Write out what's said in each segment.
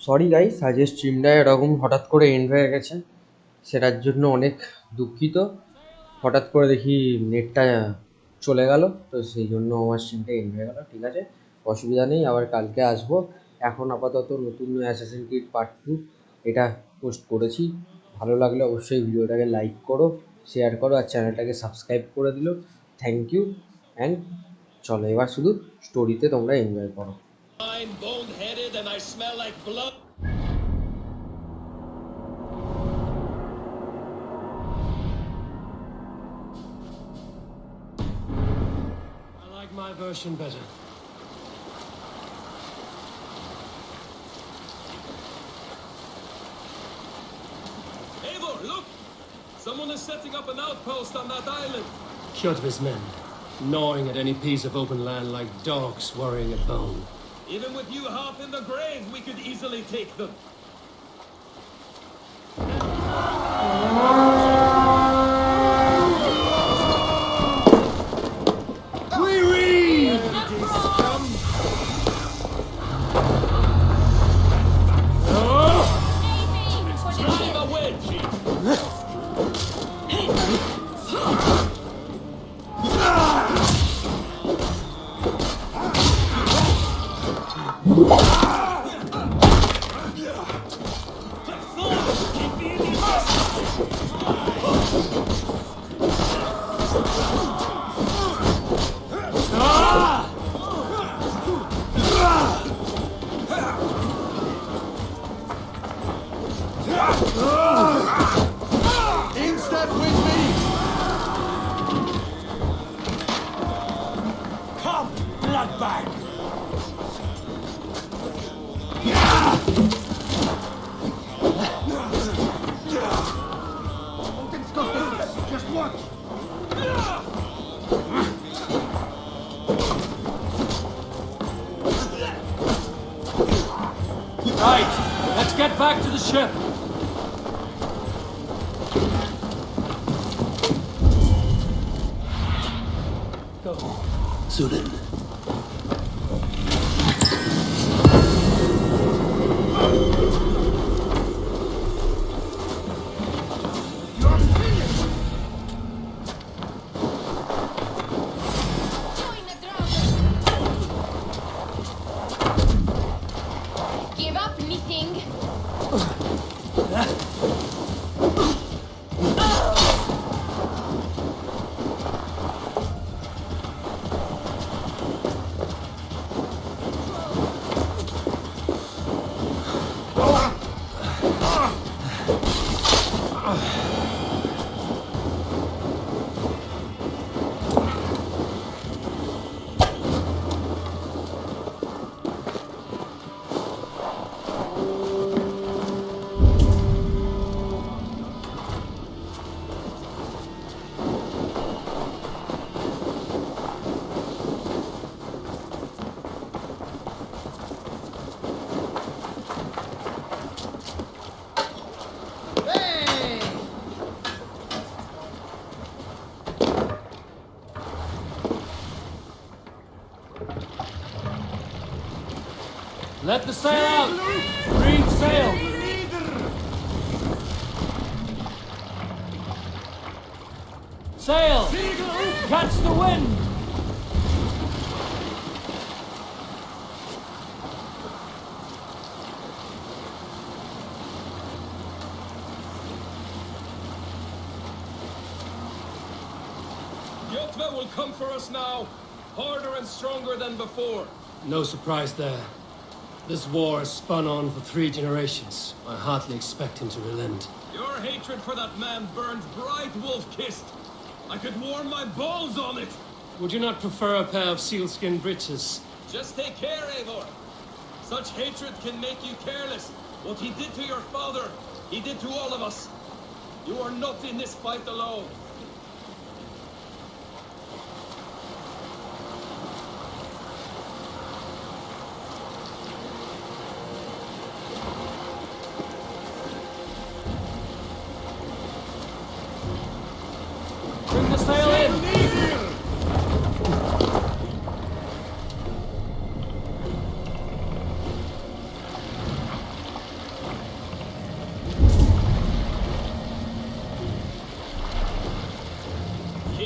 Sorry guys, আজকের স্ট্রিমটা এরকম হঠাৎ করে এন্ড হয়ে গেছে, সেটার জন্য অনেক দুঃখিত। হঠাৎ করে দেখি নেটটা চলে গেল, তো সেই জন্য আমার স্ট্রিমটা এন্ড হয়ে গেল। ঠিক আছে, অসুবিধা নেই, আবার কালকে আসবো। এখন আপাতত নতুন অ্যাসাসিন ক্রিড পার্ট 2 এটা পোস্ট করেছি। ভালো লাগলে অবশ্যই ভিডিওটাকে লাইক করো, শেয়ার করো, আর চ্যানেলটাকে সাবস্ক্রাইব করে দিলো। Thank you. অ্যান্ড চলো এবার শুধু স্টোরিতে তোমরা এনজয় করো। I'm bone-headed and I smell like blood. I like my version better. Eivor, look! Someone is setting up an outpost on that island. Kjotve's men, gnawing at any piece of open land like dogs worrying a bone. Even with you half in the grave, we could easily take them. Right, let's get back to the ship. Go. Sudan. Give up anything. Let the sail out! Reef sail! Sail! Catch the wind! Jotve will come for us now, harder and stronger than before. No surprise there. This war has spun on for 3 generations. I hardly expect him to relent. Your hatred for that man burns bright wolf-kissed. I could warm my balls on it. Would you not prefer a pair of sealskin breeches? Just take care, Eivor. Such hatred can make you careless. What he did to your father, he did to all of us. You are not in this fight alone. Bring the sail in!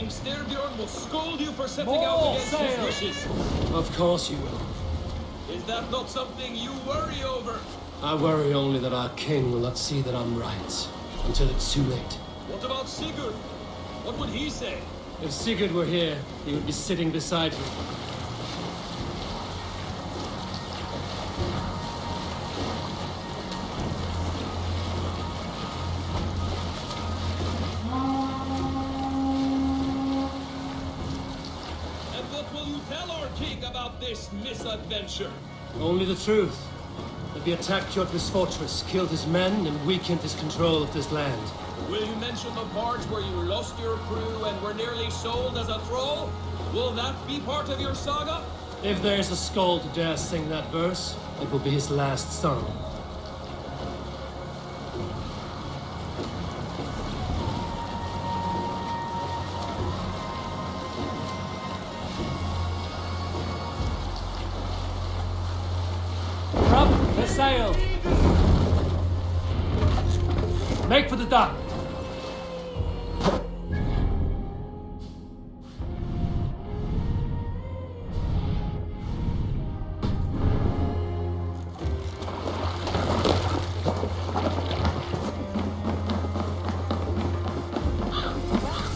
King Styrbjorn will scold you for setting out against his wishes. Of course you will. Is that not something you worry over? I worry only that our king will not see that I'm right until it's too late. What about Sigurd? What would he say? If Sigurd were here, he would be sitting beside me. And what will you tell our king about this misadventure? Only the truth. That we attacked Kjotve's fortress, killed his men, and weakened his control of this land. Will you mention the part where you lost your crew and were nearly sold as a thrall? Will that be part of your saga? If there's a Skald to dare sing that verse, it will be his last song. Up the sail! Make for the dock!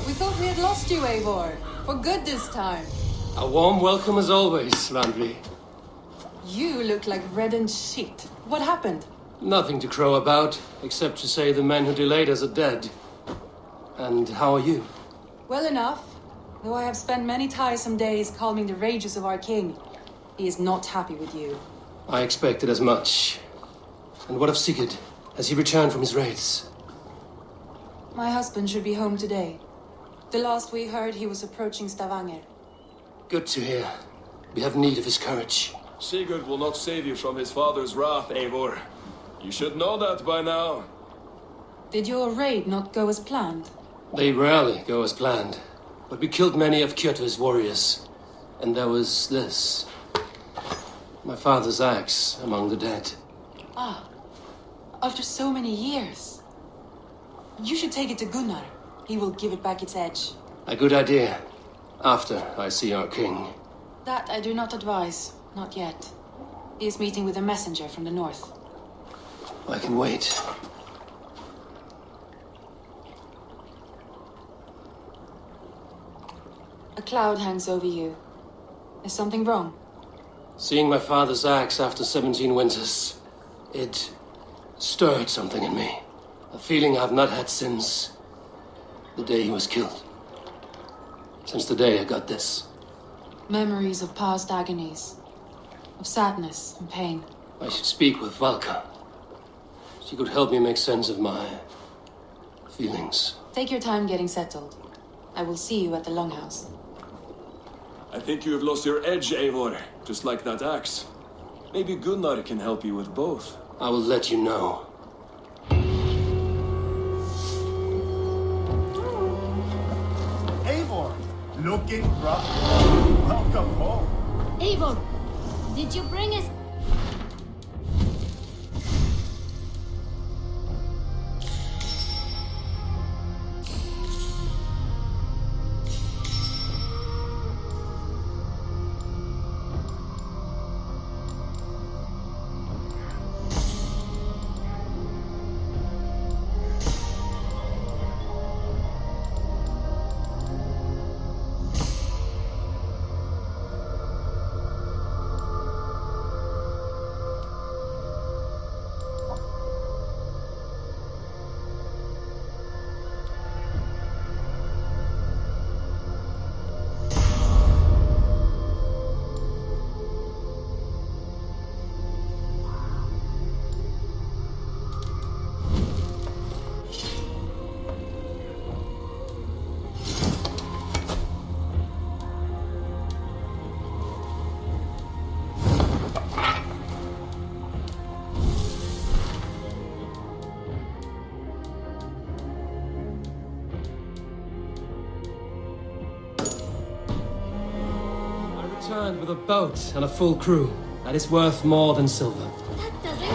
We thought we had lost you, Eivor. For good this time. A warm welcome as always, Randvi. You look like reddened shit. What happened? Nothing to crow about, except to say the men who delayed us are dead. And how are you? Well enough. Though I have spent many tiresome days calming the rages of our king. He is not happy with you. I expected as much. And what of Sigurd? Has he returned from his raids? My husband should be home today. The last we heard, he was approaching Stavanger. Good to hear. We have need of his courage. Sigurd will not save you from his father's wrath, Eivor. You should know that by now. Did your raid not go as planned? They rarely go as planned. But we killed many of Kjotve's warriors. And there was this. My father's axe among the dead. Ah, after so many years. You should take it to Gunnar. He will give it back its edge. A good idea. After I see our king. That I do not advise. Not yet. He is meeting with a messenger from the north. I can wait. A cloud hangs over you. Is something wrong? Seeing my father's axe after 17 winters, it stirred something in me. A feeling I've not had since the day he was killed. Since the day I got this. Memories of past agonies. Of sadness and pain. I should speak with Valka. She could help me make sense of my feelings. Take your time getting settled. I will see you at the Longhouse. I think you have lost your edge, Eivor, just like that axe. Maybe Gunnar can help you with both. I will let you know. Eivor, looking rough. Welcome home. Eivor, did you bring us? Returned with a boat and a full crew. That is worth more than silver. That doesn't.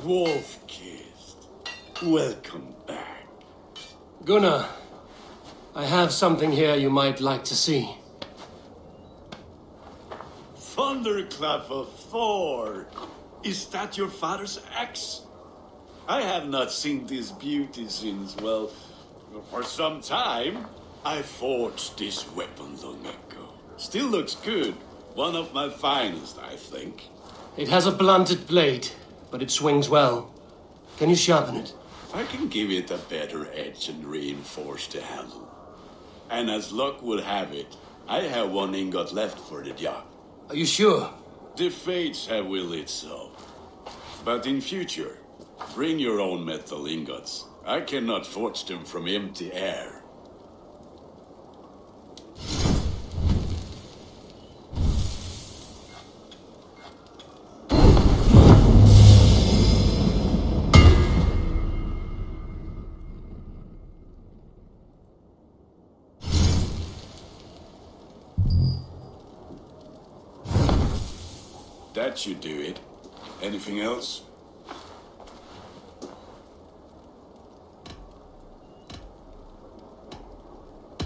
Wolf-kissed. Welcome back. Gunnar, I have something here you might like to see. Thunderclap of Thor! Is that your father's axe? I have not seen this beauty since, well, for some time. I forged this weapon long ago. Still looks good. One of my finest, I think. It has a blunted blade, but it swings well. Can you sharpen it? I can give it a better edge and reinforce the handle. And as luck would have it, I have one ingot left for the job. Are you sure? The fates have willed it so. But in future, bring your own metal ingots. I cannot forge them from empty air. That should do it. Anything else?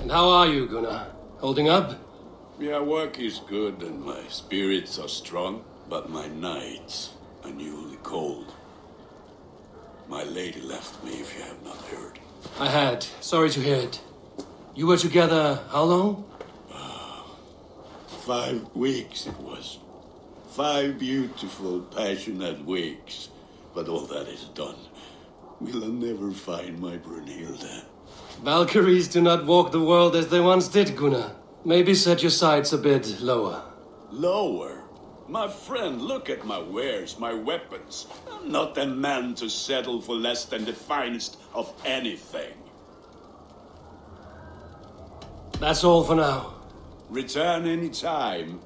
And how are you, Gunnar? Holding up? Yeah, work is good and my spirits are strong, but my nights are newly cold. My lady left me, if you have not heard. I had. Sorry to hear it. You were together how long? 5 weeks it was. 5 beautiful, passionate weeks. But all that is done. Will I never find my Brunhilde? Valkyries do not walk the world as they once did, Gunnar. Maybe set your sights a bit lower. Lower? My friend, look at my wares, my weapons. I'm not a man to settle for less than the finest of anything. That's all for now. Return any time.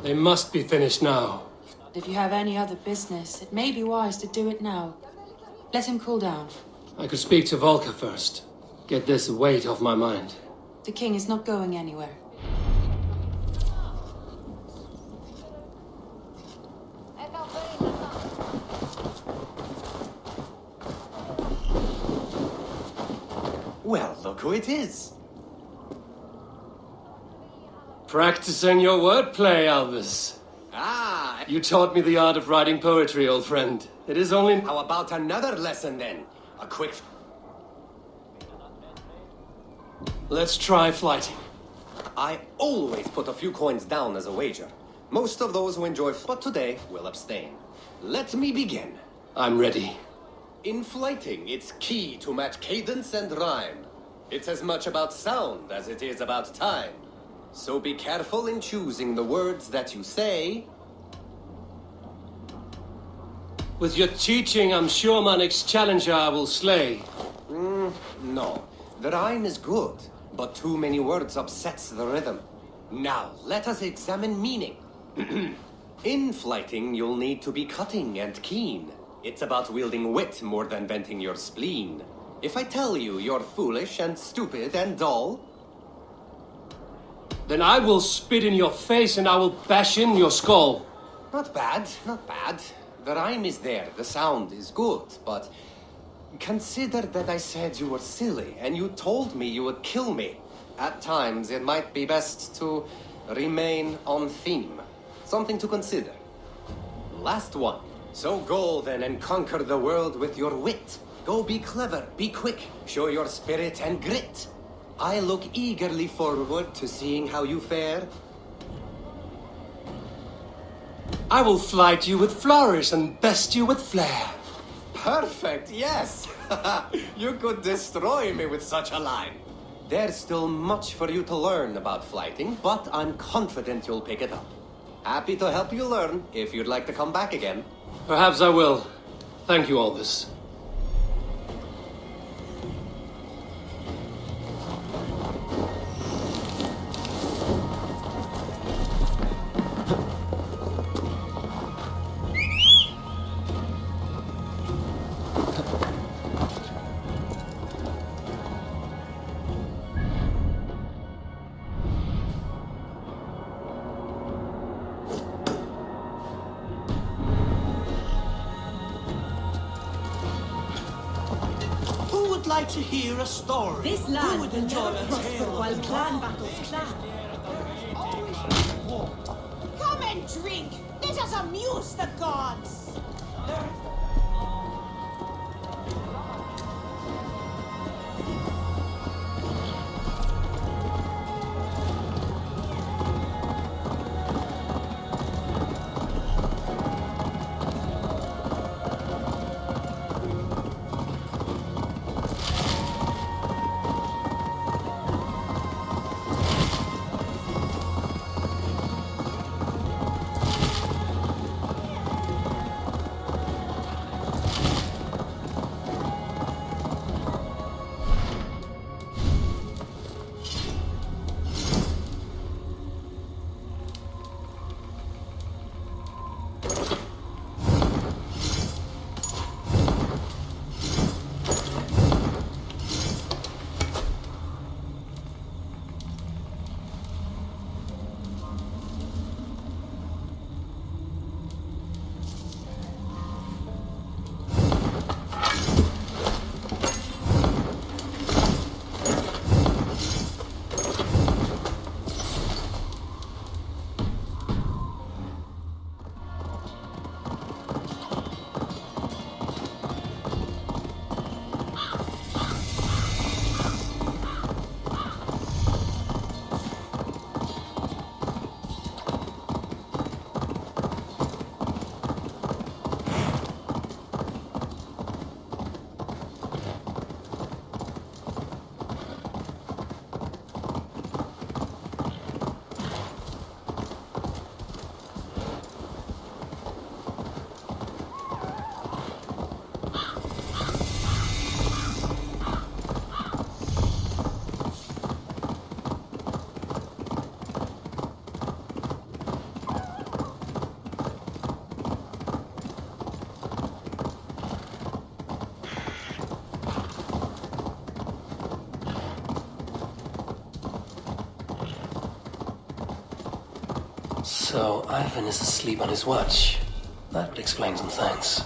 They must be finished now. If you have any other business, it may be wise to do it now. Let him cool down. I could speak to Volker first. Get this weight off my mind. The king is not going anywhere. Well, look who it is. Practicing your wordplay, Albus. Ah, You taught me the art of writing poetry, old friend. It is only... how about another lesson then? A quick... Let's try flyting. I always put a few coins down as a wager. Most of those who enjoy, but today will abstain. Let me begin. I'm ready. In flyting, it's key to match cadence and rhyme. It's as much about sound as it is about time. So be careful in choosing the words that you say. With your teaching, I'm sure my next challenger I will slay. No, the rhyme is good, but too many words upsets the rhythm. Now, let us examine meaning. In flyting, you'll need to be cutting and keen. It's about wielding wit more than venting your spleen. If I tell you you're foolish and stupid and dull, Then I will spit in your face and I will bash in your skull. Not bad, not bad. The rhyme is there, the sound is good, but consider that I said you were silly and you told me you would kill me. At times, it might be best to remain on theme. Something to consider. Last one. So go then and conquer the world with your wit. Go be clever, be quick, show your spirit and grit. I look eagerly forward to seeing how you fare. I will flight you with flourish and best you with flair. Perfect, yes! You could destroy me with such a line. There's still much for you to learn about flyting, but I'm confident you'll pick it up. Happy to help you learn if you'd like to come back again. Perhaps I will. Thank you, Aldous. Who would like to hear a story? This Who land would will enjoy never a prosper tale while of clan battles clash. Come and drink! Let us amuse the gods! So, Ivan is asleep on his watch. That would explain some things.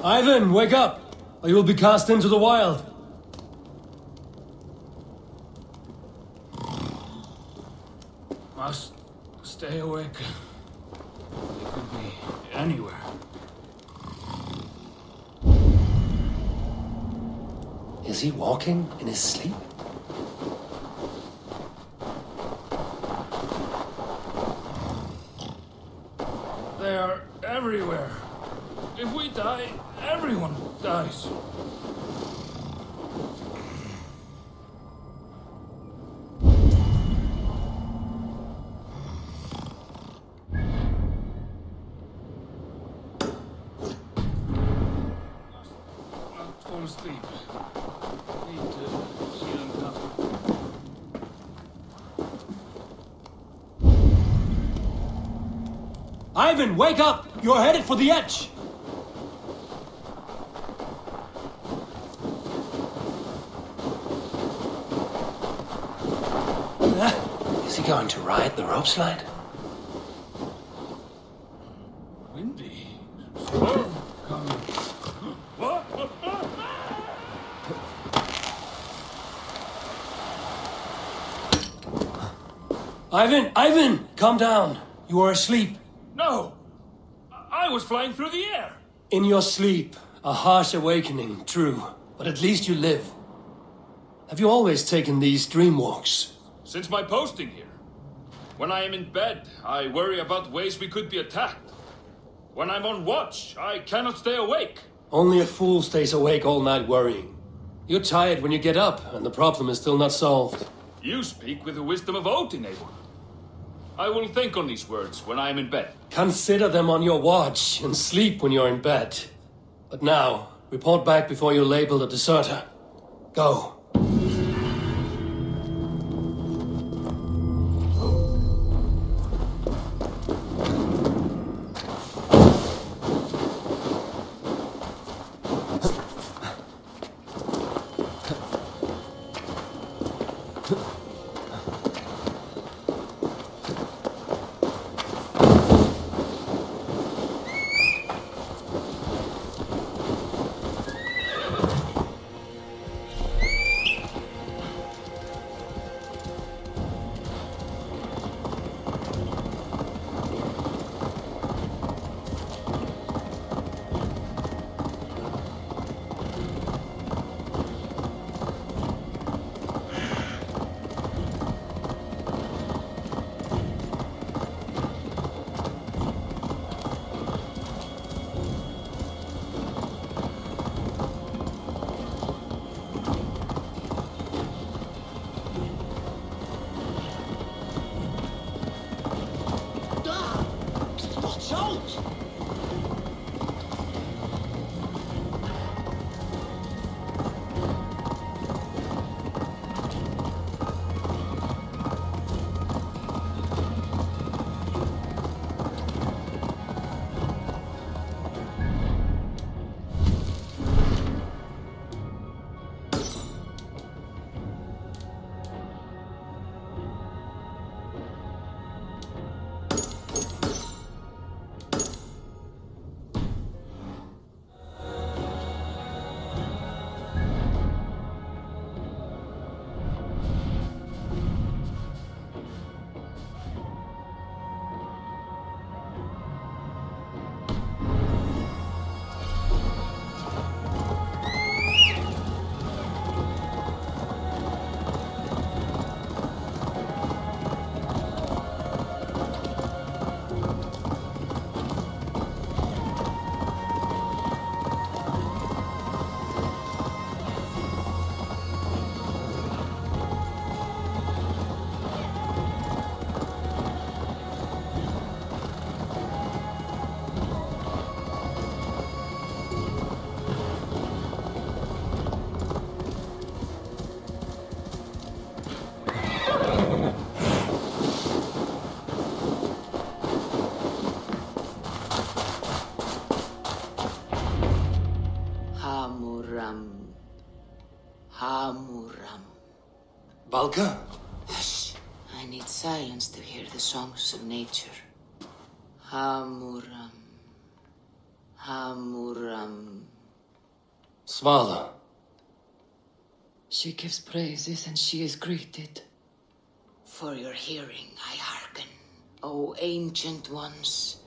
Ivan, wake up, or you will be cast into the wild. Must stay awake. It could be anywhere. Is he walking in his sleep? They are everywhere. If we die, everyone dies. Not fall asleep. Need to see them come. Ivan, wake up! You're headed for the edge! Is he going to ride the rope slide? Windy. Storm coming. What? Ivan, calm down. You are asleep. No! I was flying through the air! In your sleep, a harsh awakening, true, but at least you live. Have you always taken these dream walks? Since my posting here. When I am in bed, I worry about ways we could be attacked. When I'm on watch, I cannot stay awake. Only a fool stays awake all night worrying. You're tired when you get up, and the problem is still not solved. You speak with the wisdom of Odin, Eivor. I will think on these words when I am in bed. Consider them on your watch and sleep when you're in bed. But now, report back before you're labeled a deserter. Go. Watch out! Hamuram. Balka? Hush. I need silence to hear the songs of nature. Hamuram. Hamuram. Svala. She gives praises and she is greeted. For your hearing, I hearken. O ancient ones,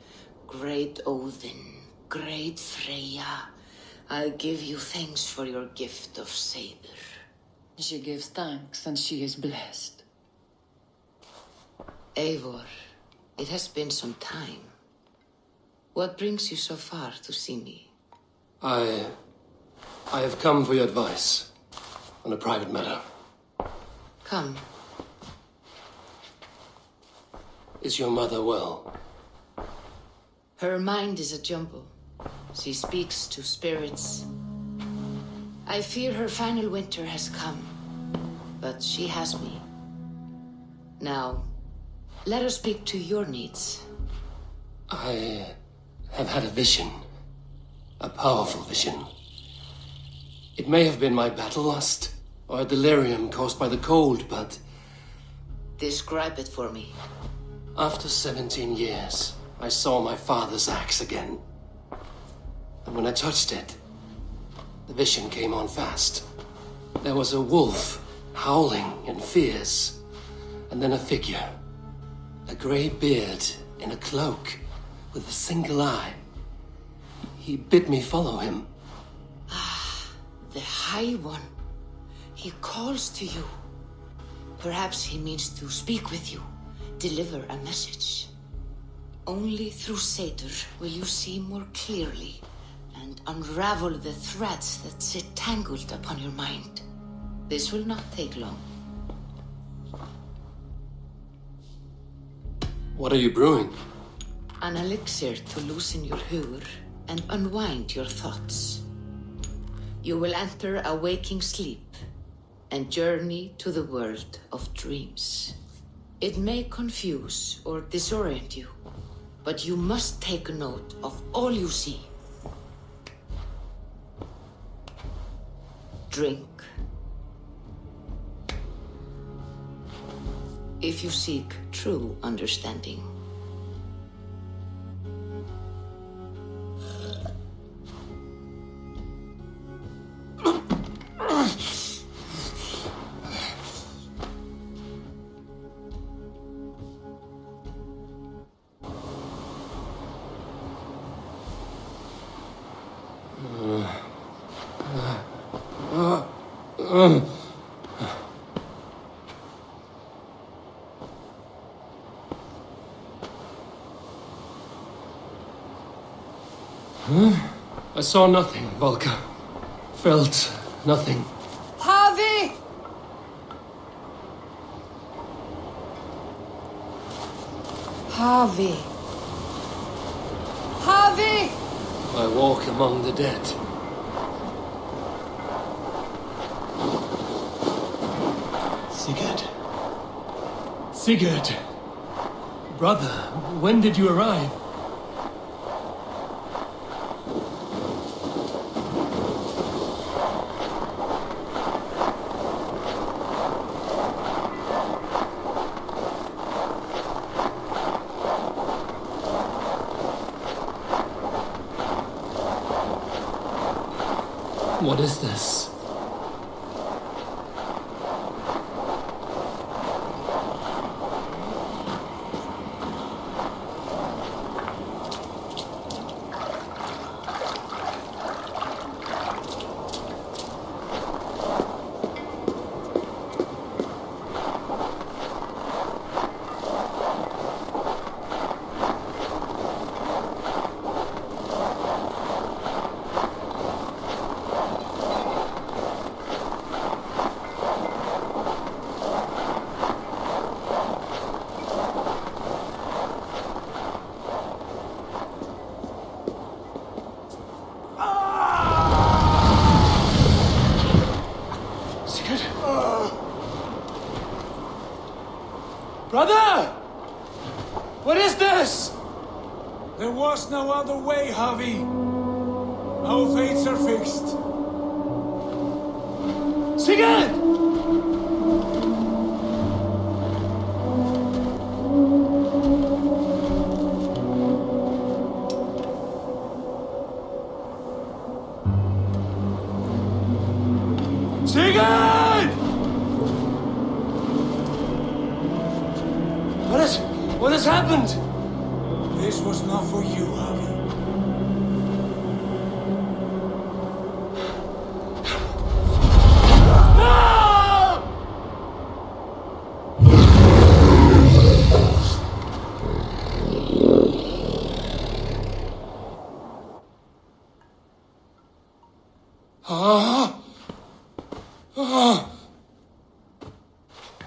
great Odin, great Freya, I give you thanks for your gift of saber. She gives thanks and she is blessed. Eivor, it has been some time. What brings you so far to see me? I have come for your advice on a private matter. Come. Is your mother well? Her mind is a jumble. She speaks to spirits. I fear her final winter has come, but she has me. Now, let her speak to your needs. I have had a vision. A powerful vision. It may have been my battle lust, or a delirium caused by the cold, but Describe it for me. after 17 years, I saw my father's axe again. And when I touched it, the vision came on fast. There was a wolf, howling and fierce, and then a figure. A grey beard in a cloak, with a single eye. He bid me follow him. The High One. He calls to you. Perhaps he means to speak with you, deliver a message. Only through Satyr will you see more clearly and unravel the threads that sit tangled upon your mind. This will not take long. What are you brewing? An elixir to loosen your hugur and unwind your thoughts. You will enter a waking sleep and journey to the world of dreams. It may confuse or disorient you, but you must take note of all you see. Drink. If you seek true understanding. I saw nothing, Volka. Felt nothing. Havi! Havi! Havi! I walk among the dead. Sigurd. Sigurd! Brother, when did you arrive? What is this? Brother! What is this? There was no other way, Javi. Our fates are fixed. Sigurd! This was not for you, Harvey.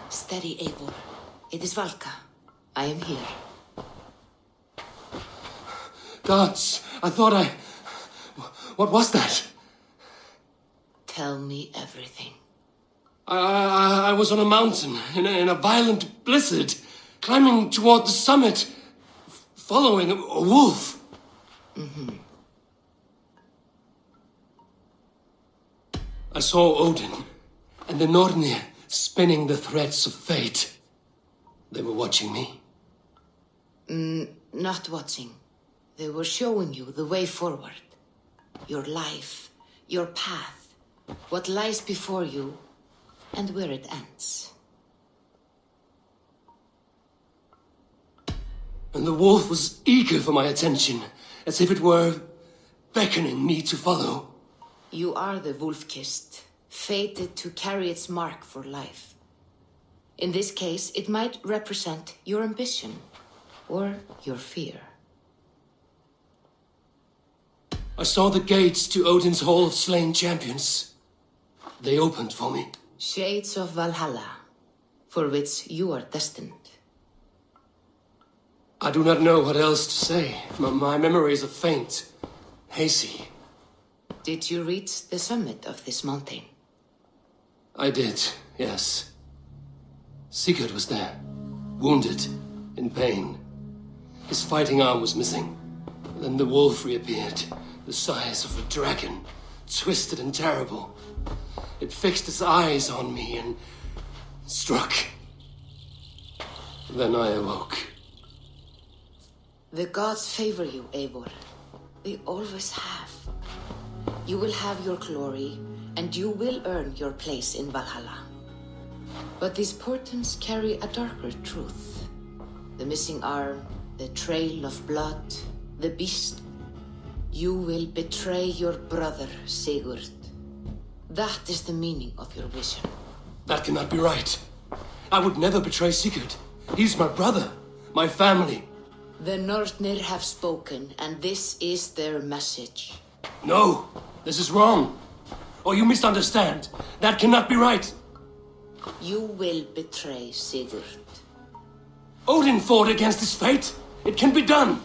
Steady, Eivor. It is Valka. I am here. Gods, I thought I... What was that? Tell me everything. I was on a mountain in a violent blizzard, climbing toward the summit, following a wolf. I saw Odin and the Nornir spinning the threads of fate. They were watching me. Not watching. They were showing you the way forward. Your life, your path, what lies before you, and where it ends. And the wolf was eager for my attention, as if it were beckoning me to follow. You are the wolf-kissed, fated to carry its mark for life. In this case, it might represent your ambition, or your fear. I saw the gates to Odin's Hall of Slain Champions. They opened for me. Shades of Valhalla, for which you are destined. I do not know what else to say. My memories are faint, hazy. Did you reach the summit of this mountain? I did, yes. Sigurd was there, wounded, in pain. His fighting arm was missing. Then the wolf reappeared, the size of a dragon, twisted and terrible. It fixed its eyes on me and struck. Then I awoke. The gods favor you, Eivor. They always have. You will have your glory, and you will earn your place in Valhalla. But these portents carry a darker truth. The missing arm, the trail of blood, the beast. You will betray your brother, Sigurd. That is the meaning of your vision. That cannot be right. I would never betray Sigurd. He's my brother, my family. The Nornir have spoken, and this is their message. No, this is wrong. Or you misunderstand. That cannot be right. You will betray Sigurd. Odin fought against his fate. It can be done.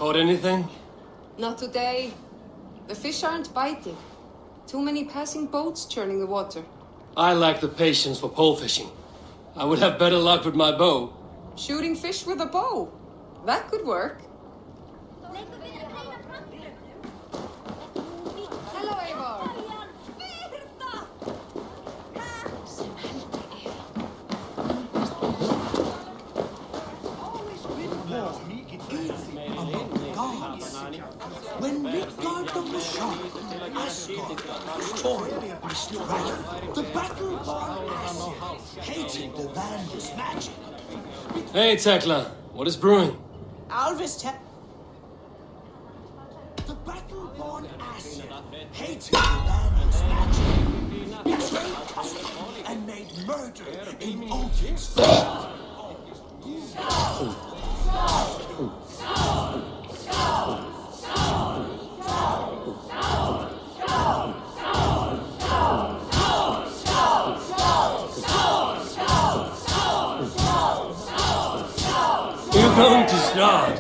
Caught anything? Not today. The fish aren't biting. Too many passing boats churning the water. I lack the patience for pole fishing. I would have better luck with my bow. Shooting fish with a bow. That could work. Hello, Eivor. When Midgard was shot, Asgard was torn by strife. The battle-born Asir hated the landless magic. Hey, Tekla. What is brewing? The battle-born Asir hated the landless magic. Betrayed us and made murder in Odin's fashion. You're going to start.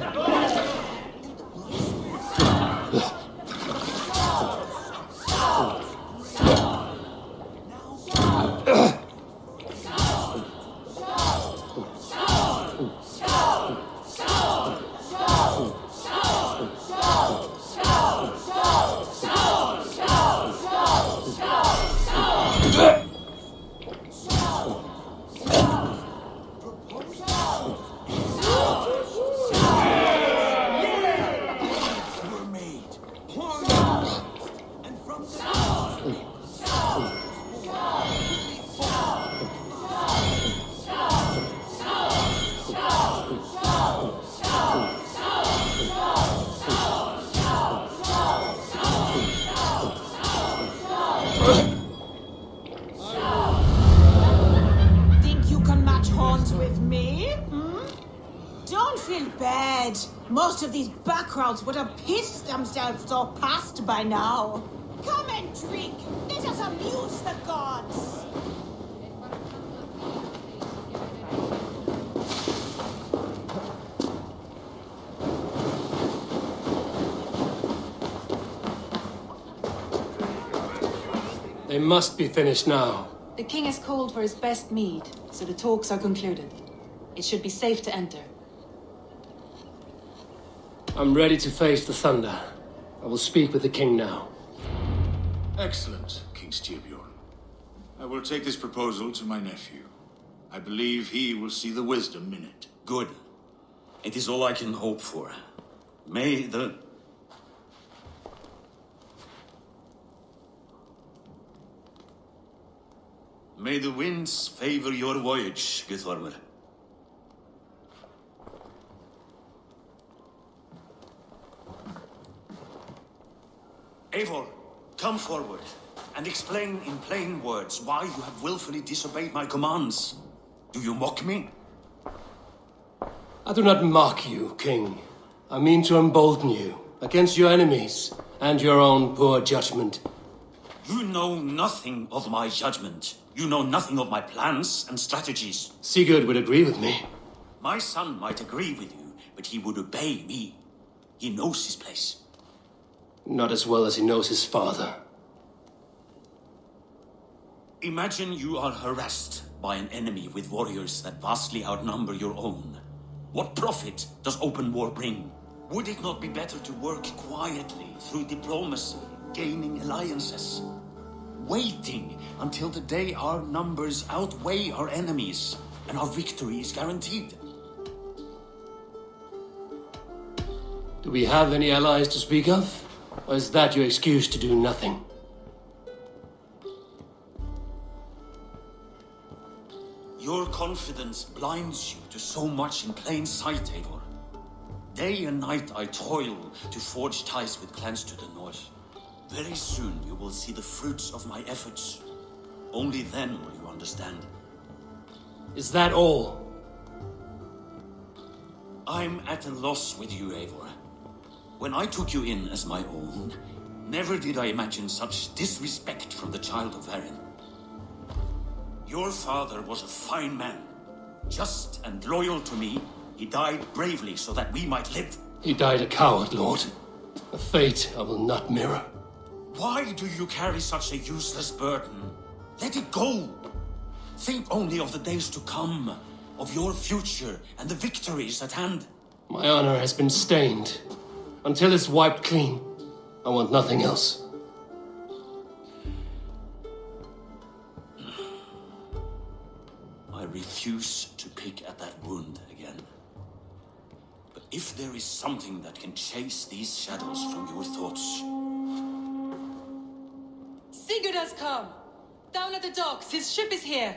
Think you can match horns with me? Hmm? Don't feel bad. Most of these backgrounds would have pissed themselves off past by now. Come and drink. Let us amuse the gods. They must be finished now. The king has called for his best mead, so the talks are concluded. It should be safe to enter. I'm ready to face the thunder. I will speak with the king now. Excellent, King Styrbjorn. I will take this proposal to my nephew. I believe he will see the wisdom in it. Good. It is all I can hope for. May the... May the winds favor your voyage, Guthormr. Eivor, come forward and explain in plain words why you have willfully disobeyed my commands. Do you mock me? I do not mock you, king. I mean to embolden you against your enemies and your own poor judgment. You know nothing of my judgment. You know nothing of my plans and strategies. Sigurd would agree with me. My son might agree with you, but he would obey me. He knows his place. Not as well as he knows his father. Imagine you are harassed by an enemy with warriors that vastly outnumber your own. What profit does open war bring? Would it not be better to work quietly through diplomacy, gaining alliances? Waiting until the day our numbers outweigh our enemies and our victory is guaranteed. Do we have any allies to speak of? Or is that your excuse to do nothing? Your confidence blinds you to so much in plain sight, Eivor. Day and night I toil to forge ties with clans to the north. Very soon you will see the fruits of my efforts. Only then will you understand. Is that all? I'm at a loss with you, Eivor. When I took you in as my own, never did I imagine such disrespect from the child of Varin. Your father was a fine man. Just and loyal to me, he died bravely so that we might live. He died a coward, Lord. A fate I will not mirror. Why do you carry such a useless burden? Let it go! Think only of the days to come, of your future and the victories at hand. My honor has been stained. Until it's wiped clean, I want nothing else. I refuse to pick at that wound again. But if there is something that can chase these shadows from your thoughts... Sigurd has come! Down at the docks, his ship is here!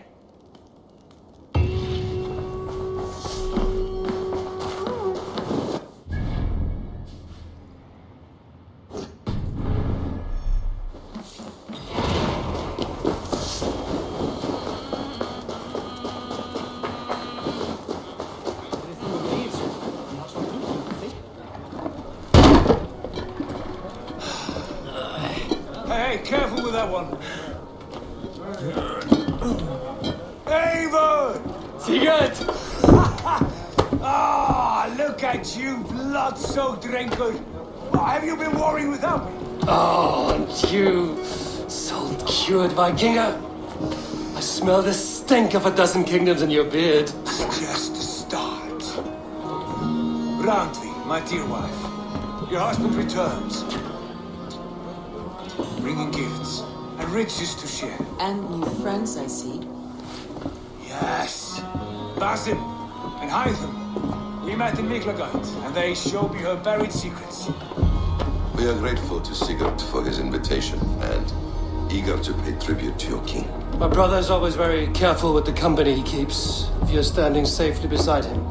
Hey, careful with that one. Eivor! Sigurd! Ah, look at you, blood-soaked drinker. Have you been warring without me? Oh, and you, salt-cured Vikinger. I smell the stink of a dozen kingdoms in your beard. Just a start. Randvi, my dear wife, your husband returns. Bringing gifts and riches to share. And new friends, I see. Yes. Basim and Hytham. We met in Miklagard, and they showed me her buried secrets. We are grateful to Sigurd for his invitation and eager to pay tribute to your king. My brother is always very careful with the company he keeps. If you're standing safely beside him,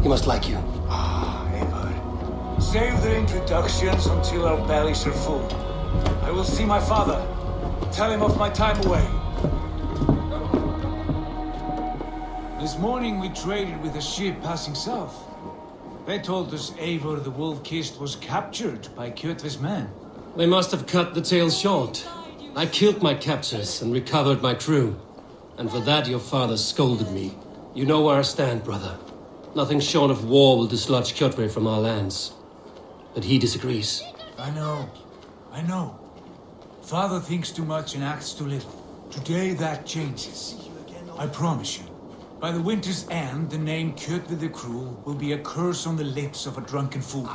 he must like you. Ah, Eivor. Save the introductions until our bellies are full. I will see my father. Tell him of my time away. This morning we traded with a ship passing south. They told us Eivor the Wolf-Kissed was captured by Kjotve's men. They must have cut the tale short. I killed my captors and recovered my crew. And for that your father scolded me. You know where I stand, brother. Nothing short of war will dislodge Kjotve from our lands. But he disagrees. I know. Father thinks too much and acts too little. Today that changes. I promise you. By the winter's end, the name Kjotve the Cruel will be a curse on the lips of a drunken fool.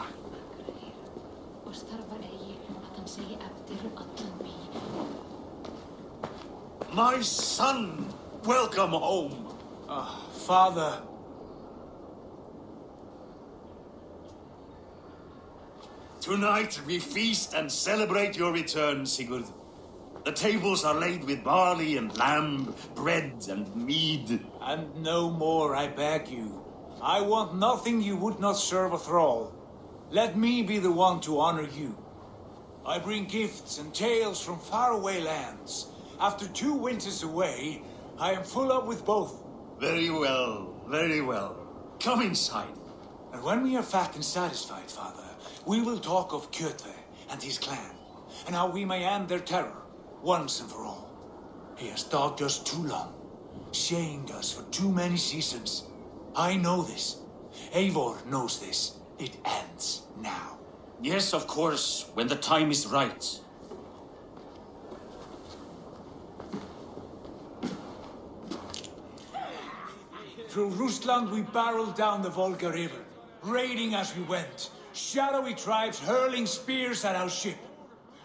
My son! Welcome home! Father. Tonight we feast and celebrate your return, Sigurd. The tables are laid with barley and lamb, bread and mead. And no more, I beg you. I want nothing you would not serve a thrall. Let me be the one to honor you. I bring gifts and tales from faraway lands. After 2 winters away, I am full up with both. Very well, very well. Come inside. And when we are fat and satisfied, Father, we will talk of Kjotve and his clan, and how we may end their terror, once and for all. He has dogged us too long, shamed us for too many seasons. I know this. Eivor knows this. It ends now. Yes, of course, when the time is right. Through Rusland we barreled down the Volga River, raiding as we went. Shadowy tribes hurling spears at our ship.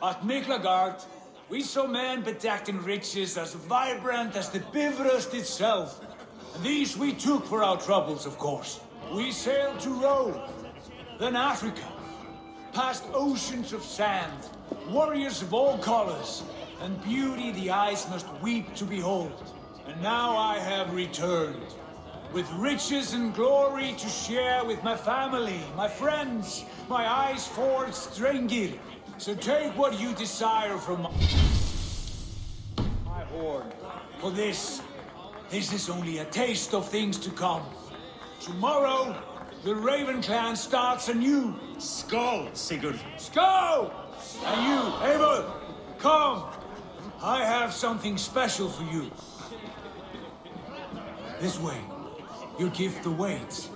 At Miklagard, we saw men bedecked in riches as vibrant as the Bifrost itself. And these we took for our troubles, of course. We sailed to Rome, then Africa, past oceans of sand, warriors of all colors, and beauty the eyes must weep to behold. And now I have returned, with riches and glory to share with my family, my friends, my ice-forged Strengir. So take what you desire from my horde. For this is only a taste of things to come. Tomorrow, the Raven clan starts anew. Skål, Sigurd. Skål! And you, Eivor, come. I have something special for you. This way. Your gift awaits.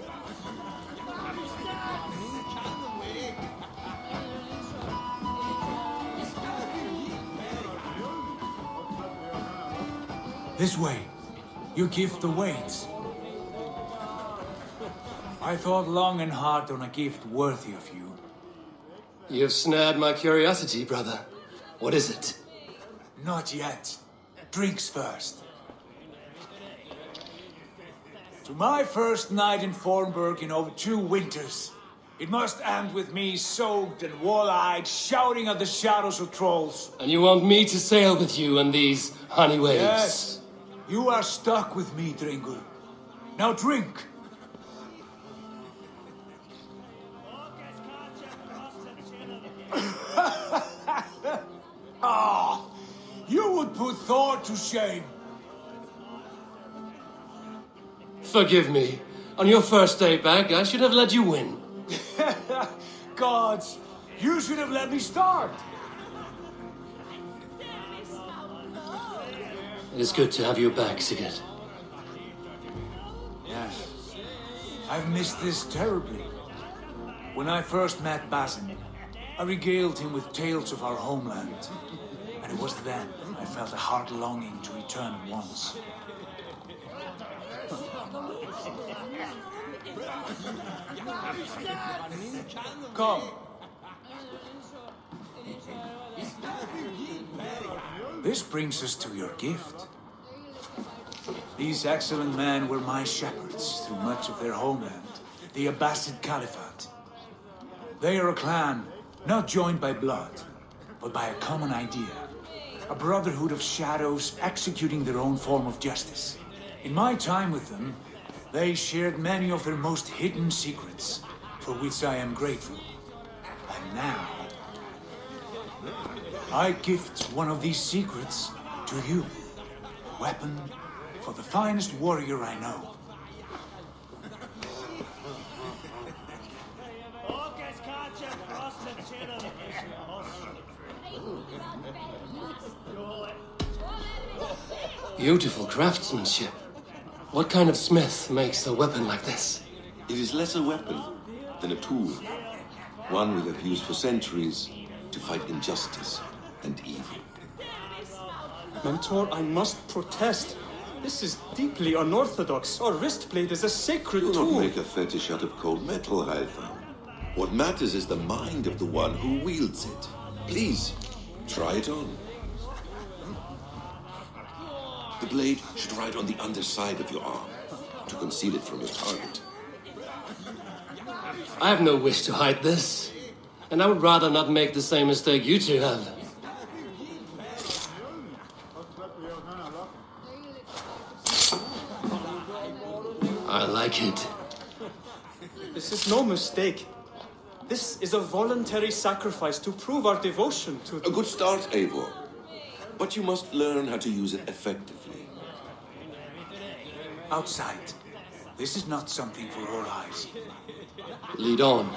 This way. You gift awaits. I thought long and hard on a gift worthy of you. You've snared my curiosity, brother. What is it? Not yet. Drinks first. To my first night in Fornburg in over 2 winters. It must end with me soaked and wall-eyed, shouting at the shadows of trolls. And you want me to sail with you on these honey waves? Yes. You are stuck with me, Dringur. Now drink. Ah, you would put Thor to shame. Forgive me. On your first day back, I should have let you win. Gods, you should have let me start. It is good to have you back, Sigurd. Yes. I've missed this terribly. When I first met Basin, I regaled him with tales of our homeland. And it was then I felt a heart longing to return at once. Come. This brings us to your gift. These excellent men were my shepherds through much of their homeland, the Abbasid Caliphate. They are a clan, not joined by blood, but by a common idea. A brotherhood of shadows executing their own form of justice. In my time with them, they shared many of their most hidden secrets, for which I am grateful. And now, I gift one of these secrets to you. A weapon for the finest warrior I know. Beautiful craftsmanship. What kind of smith makes a weapon like this? It is less a weapon than a tool. One we have used for centuries to fight injustice and evil. Mentor, I must protest. This is deeply unorthodox. Our wristblade is a sacred Do tool. not make a fetish out of cold metal, Eivor. What matters is the mind of the one who wields it. Please, try it on. The blade should ride on the underside of your arm to conceal it from your target. I have no wish to hide this. And I would rather not make the same mistake you two have. I like it. This is no mistake. This is a voluntary sacrifice to prove our devotion to... A good start, Eivor. But you must learn how to use it effectively. Outside. This is not something for all eyes. Lead on.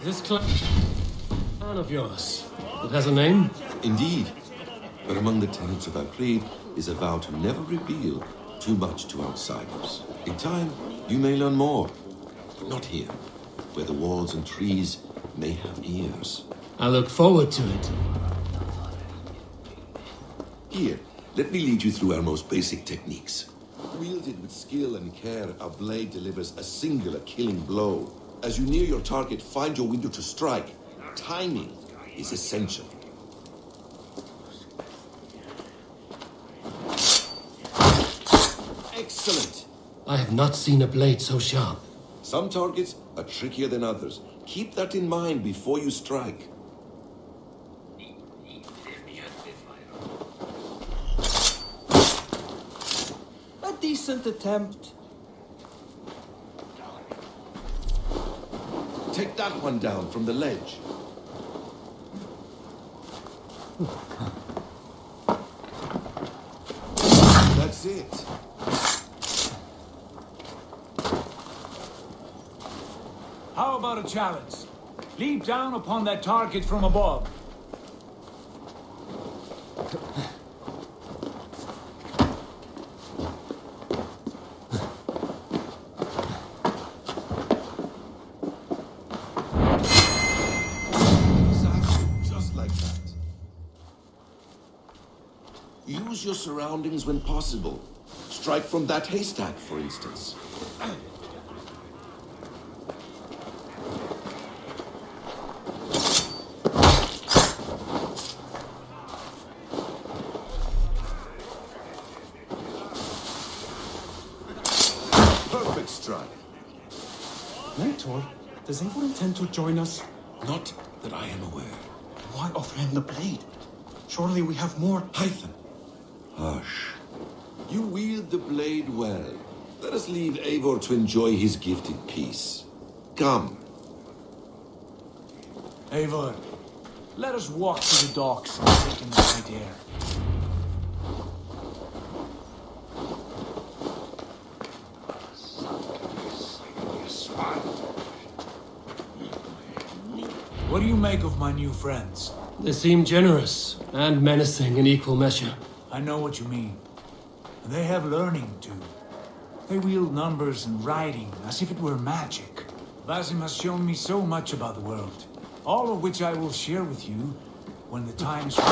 This clan of yours, it has a name? Indeed. But among the tenets of our creed is a vow to never reveal too much to outsiders. In time, you may learn more. But not here, where the walls and trees may have ears. I look forward to it. Here, let me lead you through our most basic techniques. Wielded with skill and care, our blade delivers a singular killing blow. As you near your target, find your window to strike. Timing is essential. Excellent! I have not seen a blade so sharp. Some targets are trickier than others. Keep that in mind before you strike. A decent attempt. Take that one down from the ledge. That's it. How about a challenge? Leap down upon that target from above. Exactly, just like that. Use your surroundings when possible. Strike from that haystack, for instance. Perfect strike. Mentor, does Eivor intend to join us? Not that I am aware. Why offer him the blade? Surely we have more. Python. Hush. You wield the blade well. Let us leave Eivor to enjoy his gift in peace. Come. Eivor, let us walk to the docks and take in the night air. What do you make of my new friends? They seem generous and menacing in equal measure. I know what you mean. They have learning too. They wield numbers and riding as if it were magic. Basim has shown me so much about the world, all of which I will share with you when the time's right.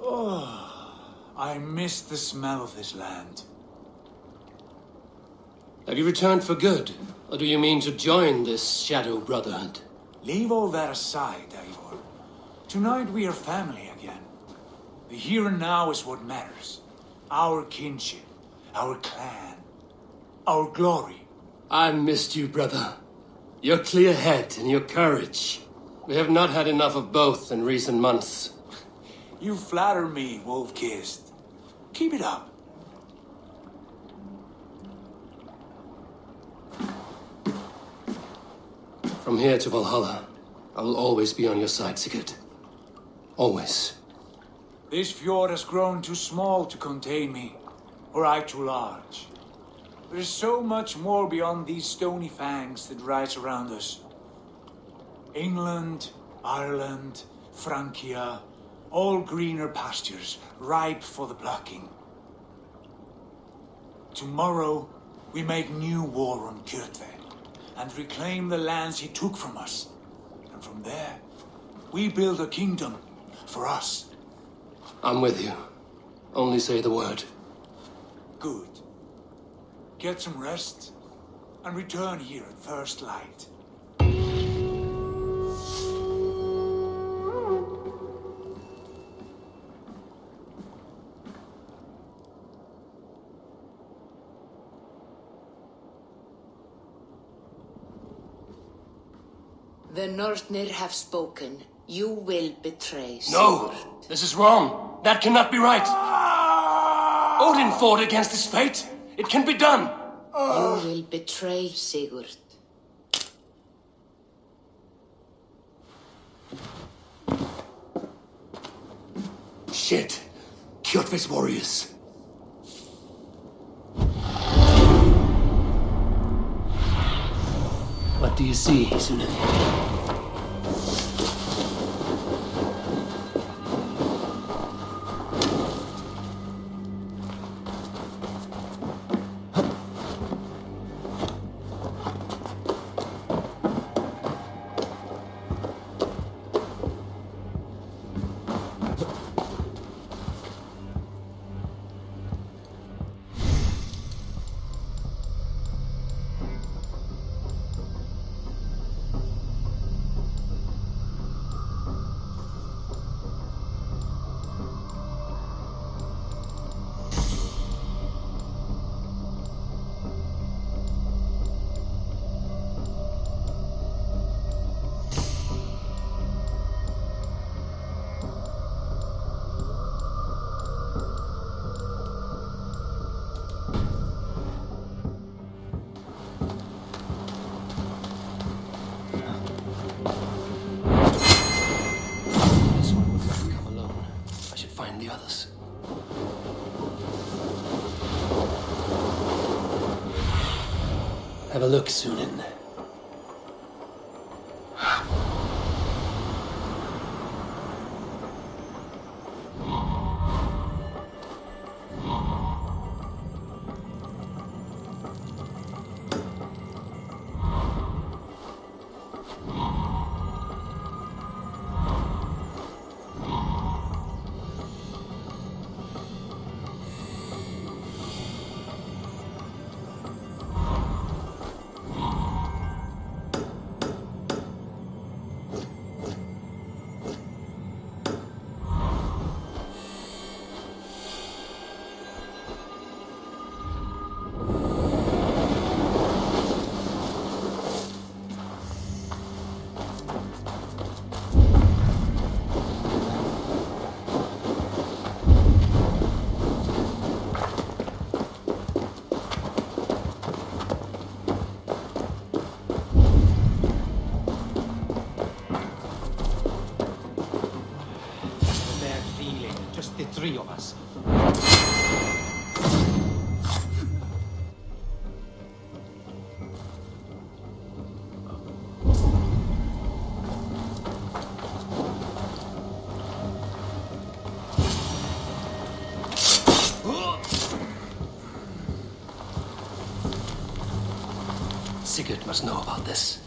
Oh, I miss the smell of this land. Have you returned for good? Or do you mean to join this Shadow Brotherhood? Leave all that aside, Eivor. Tonight we are family again. The here and now is what matters. Our kinship, our clan, our glory. I missed you, brother. Your clear head and your courage. We have not had enough of both in recent months. You flatter me, wolf-kissed. Keep it up. From here to Valhalla, I will always be on your side, Sigurd. Always. This fjord has grown too small to contain me, or I too large. There is so much more beyond these stony fangs that rise around us. England, Ireland, Francia, all greener pastures, ripe for the plucking. Tomorrow, we make new war on Kjotve, and reclaim the lands he took from us. And from there, we build a kingdom for us. I'm with you. Only say the word. Good. Get some rest, and return here at first light. The Northnir have spoken. You will betray No! Sigurd. This is wrong! That cannot be right! Odin fought against his fate! It can be done! You will betray Sigurd. Shit! Kjotve's warriors! What do you see, Sunan? look, Sunan. Just the three of us. Sigurd must know about this.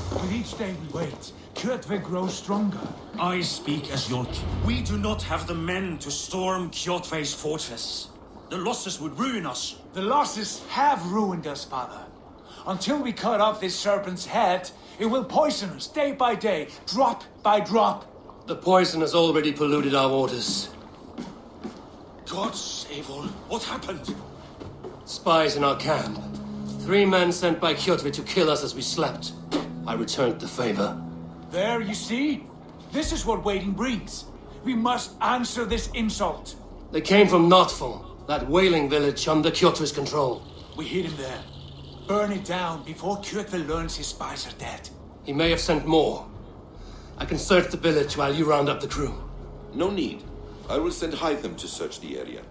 With each day we wait, Kjotve grows stronger. I speak as your king. We do not have the men to storm Kjotve's fortress. The losses would ruin us. The losses have ruined us, father. Until we cut off this serpent's head, it will poison us day by day, drop by drop. The poison has already polluted our waters. Gods, Eivor, what happened? Spies in our camp. 3 men sent by Kjotve to kill us as we slept. I returned the favor. There, you see? This is what waiting brings. We must answer this insult. They came from Notful, that whaling village under Kjotve's control. We hid him there. Burn it down before Kjotve learns his spies are dead. He may have sent more. I can search the village while you round up the crew. No need. I will send Hytham to search the area.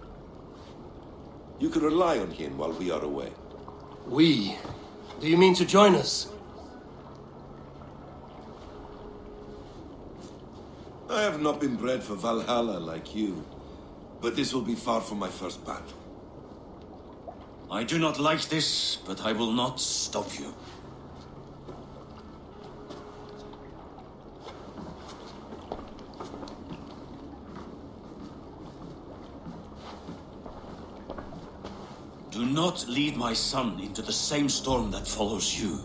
You can rely on him while we are away. We? Do you mean to join us? I have not been bred for Valhalla like you, but this will be far from my first battle. I do not like this, but I will not stop you. Do not lead my son into the same storm that follows you.